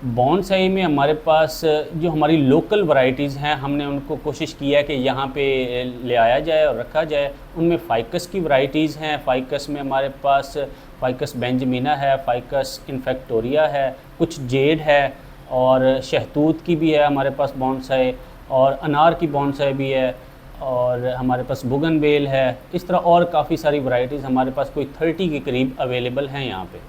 Bonsai में हमारे पास जो हमारी लोकल वैरायटीज़ हैं, हमने उनको कोशिश किया है कि यहाँ पे ले आया जाए और रखा जाए। उनमें फ़ाइकस की वैरायटीज़ हैं। फ़ाइकस में हमारे पास फ़ाइकस बेंजमिना है, फ़ाइकस इन्फेक्टोरिया है, कुछ जेड है, और शहतूत की भी है हमारे पास बॉन्साई, और अनार की बॉन्साई भी है, और हमारे पास बुगनवेल है। इस तरह और काफ़ी सारी वैरायटीज़ हमारे पास कोई 30 के करीब अवेलेबल हैं यहाँ पे।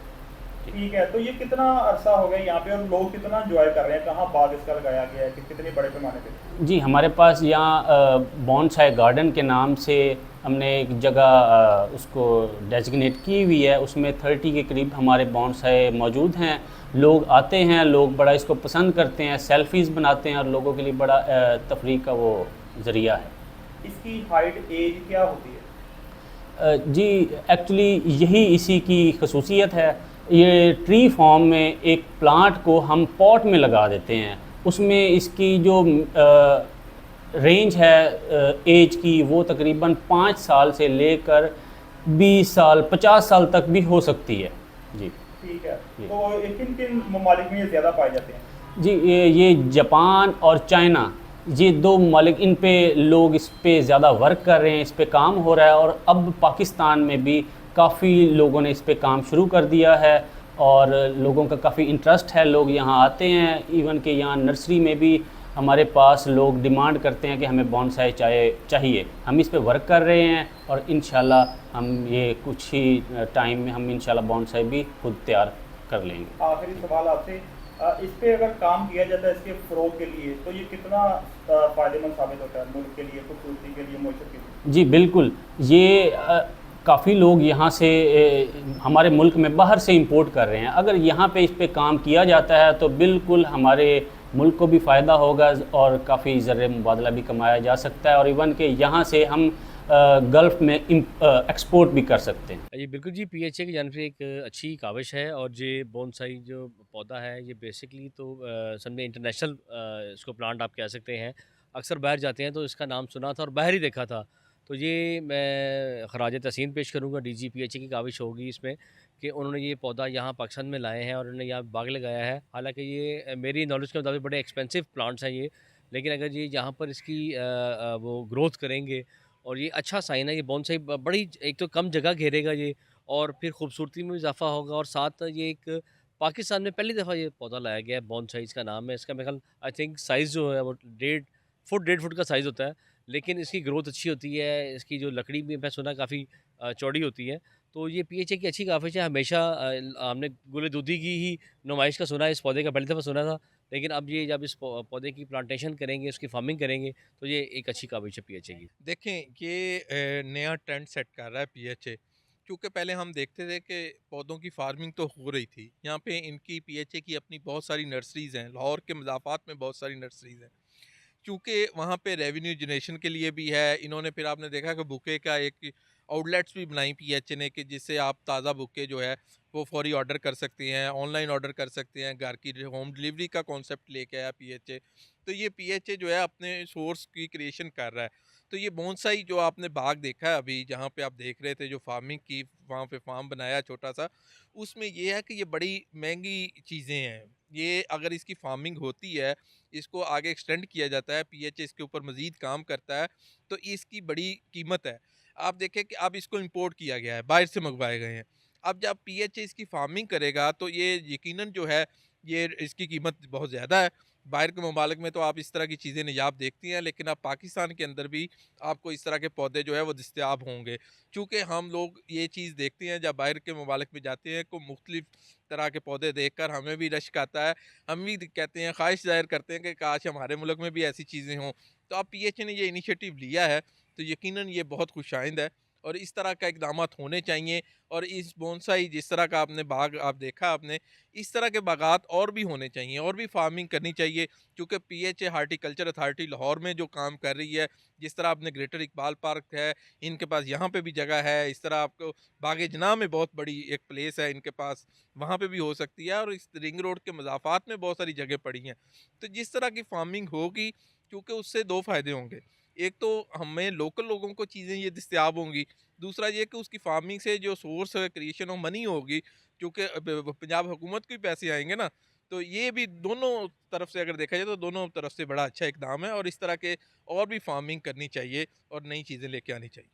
ठीक है, तो ये कितना अरसा हो गया यहाँ पे और लोग कितना एंजॉय कर रहे हैं? कहाँ बाग इसका लगाया गया है कि कितने बड़े पैमाने पे? जी, हमारे पास यहाँ बॉन्साई गार्डन के नाम से हमने एक जगह उसको डेजिग्नेट की हुई है। उसमें 30 के करीब हमारे बॉन्साई मौजूद हैं। लोग आते हैं, लोग बड़ा इसको पसंद करते हैं, सेल्फ़ीज़ बनाते हैं, और लोगों के लिए बड़ा तफरीह का वो ज़रिया है। इसकी हाइट एज क्या होती है? जी, एक्चुअली यही इसी की खसूसियत है। ये ट्री फॉर्म में एक प्लांट को हम पॉट में लगा देते हैं। उसमें इसकी जो रेंज है एज की, वो तकरीबन 5 साल से लेकर 20 साल 50 साल तक भी हो सकती है। जी। ठीक है, जी। तो ये किन किन ममालिक में ये ज़्यादा पाए जाते हैं? जी, ये जापान और चाइना, ये दो ममालिक, इन पे लोग इस पे ज़्यादा वर्क कर रहे हैं, इस पे काम हो रहा है, और अब पाकिस्तान में भी काफ़ी लोगों ने इस पे काम शुरू कर दिया है, और लोगों का काफ़ी इंटरेस्ट है। लोग यहाँ आते हैं, इवन कि यहाँ नर्सरी में भी हमारे पास लोग डिमांड करते हैं कि हमें बॉन्साई चाहिए। हम इस पे वर्क कर रहे हैं, और इंशाल्लाह हम ये कुछ ही टाइम में हम इंशाल्लाह बॉन्साई भी खुद तैयार कर लेंगे। आखिरी सवाल आपसे, इस पे अगर काम किया जाता है इसके फ़रोग के लिए, तो ये कितना फ़ायदेमंद साबित होता है मुल्क के लिए, खूबसूरती के लिए, मौशत के लिए? जी बिल्कुल। ये काफ़ी लोग यहाँ से हमारे मुल्क में बाहर से इंपोर्ट कर रहे हैं। अगर यहाँ पे इस पे काम किया जाता है तो बिल्कुल हमारे मुल्क को भी फ़ायदा होगा, और काफ़ी ज़र मुबादला भी कमाया जा सकता है, और इवन कि यहाँ से हम गल्फ़ में एक्सपोर्ट भी कर सकते हैं। जी, बिल्कुल जी, पीएचए की जानिब से एक अच्छी काविश है और ये बोनसाई जो पौधा है ये बेसिकली तो समझे इंटरनेशनल इसको प्लांट आप कह सकते हैं। अक्सर बाहर जाते हैं तो इसका नाम सुना था और बाहर ही देखा था। तो ये मैं खराज तहसीन पेश करूँगा, डीजी पीएचए की काविश होगी इसमें कि उन्होंने ये पौधा यहाँ पाकिस्तान में लाए हैं और उन्होंने यहाँ बाग लगाया है। हालाँकि ये मेरी नॉलेज के मुताबिक बड़े एक्सपेंसिव प्लांट्स हैं ये, लेकिन अगर ये यहाँ पर इसकी वो ग्रोथ करेंगे और ये अच्छा साइन है, ये बोनसाई बड़ी एक तो कम जगह घेरेगा ये और फिर खूबसूरती में भी इजाफा होगा और साथ ये एक पाकिस्तान में पहली दफ़ा ये पौधा लाया गया है, बोनसाई इसका नाम है। इसका मेरे ख्याल आई थिंक साइज़ जो है वो 1.5 फुट का साइज़ होता है, लेकिन इसकी ग्रोथ अच्छी होती है, इसकी जो लकड़ी भी मैं सुना काफ़ी चौड़ी होती है। तो ये पीएचए की अच्छी काविश है, हमेशा हमने गुल दूधी की ही नुमाइश का सुना है, इस पौधे का पहली दफ़ा सुना था, लेकिन अब ये जब इस पौधे की प्लांटेशन करेंगे, उसकी फार्मिंग करेंगे, तो ये एक अच्छी काविश है पीएचए की। देखें ये नया ट्रेंड सेट कर रहा है पीएचए, क्योंकि पहले हम देखते थे कि पौधों की फार्मिंग तो हो रही थी। यहाँ पे इनकी पीएचए की अपनी बहुत सारी नर्सरीज़ हैं, लाहौर के मज़ाफ़ात में बहुत सारी नर्सरीज़ हैं। क्योंकि वहाँ पे रेवेन्यू जनरेशन के लिए भी है। इन्होंने फिर आपने देखा कि बुके का एक आउटलेट्स भी बनाई पीएचए ने कि जिससे आप ताज़ा बुके जो है वो फौरी ऑर्डर कर सकते हैं, ऑनलाइन ऑर्डर कर सकते हैं। घर की होम डिलीवरी का कॉन्सेप्ट लेके आया पीएचए। तो ये पीएचए जो है अपने सोर्स की क्रिएशन कर रहा है। तो ये बोनसाई जो आपने बाग देखा है अभी जहाँ पे आप देख रहे थे जो फार्मिंग की, वहाँ पे फार्म बनाया छोटा सा, उसमें ये है कि ये बड़ी महंगी चीज़ें हैं। ये अगर इसकी फार्मिंग होती है, इसको आगे एक्सटेंड किया जाता है, पीएचए इसके ऊपर मज़ीद काम करता है, तो इसकी बड़ी कीमत है। आप देखें कि अब इसको इंपोर्ट किया गया है, बाहर से मंगवाए गए हैं। अब जब पीएचए इसकी फार्मिंग करेगा तो ये यकीनन जो है, ये इसकी कीमत बहुत ज़्यादा है। बाहर के ममालिक में तो आप इस तरह की चीज़ें नायाब देखती हैं, लेकिन अब पाकिस्तान के अंदर भी आपको इस तरह के पौधे जो है वो दस्तयाब होंगे। चूँकि हम लोग ये चीज़ देखते हैं जब बाहर के ममालिक में जाते हैं को मुख्तलिफ़ तरह के पौधे देखकर हमें भी रश्क आता है। हम भी कहते हैं, ख्वाहिश ज़ाहिर करते हैं कि काश हमारे मुल्क में भी ऐसी चीज़ें हों। तो अब पीएचए ने ये इनिशिएटिव लिया है, तो यकीनन ये बहुत खुशाइंद है और इस तरह का इक़दामात होने चाहिए। और इस बोनसाई जिस तरह का आपने बाग आप देखा आपने, इस तरह के बागात और भी होने चाहिए और भी फार्मिंग करनी चाहिए। क्योंकि पीएचए हार्टिकल्चर अथॉरिटी लाहौर में जो काम कर रही है, जिस तरह आपने ग्रेटर इकबाल पार्क है, इनके पास यहाँ पे भी जगह है, इस तरह आपको बाग-ए-जनाह में बहुत बड़ी एक प्लेस है इनके पास, वहाँ पे भी हो सकती है और इस रिंग रोड के मज़ाफ़ात में बहुत सारी जगह पड़ी हैं। तो जिस तरह की फार्मिंग होगी, क्योंकि उससे 2 फ़ायदे होंगे। एक तो हमें लोकल लोगों को चीज़ें ये दस्तयाब होंगी, दूसरा ये कि उसकी फार्मिंग से जो सोर्स क्रिएशन ऑफ मनी होगी, क्योंकि पंजाब हुकूमत को भी पैसे आएँगे ना, तो ये भी दोनों तरफ से अगर देखा जाए तो दोनों तरफ से बड़ा अच्छा इकदाम है, और इस तरह के और भी फार्मिंग करनी चाहिए और नई चीज़ें लेके आनी चाहिए।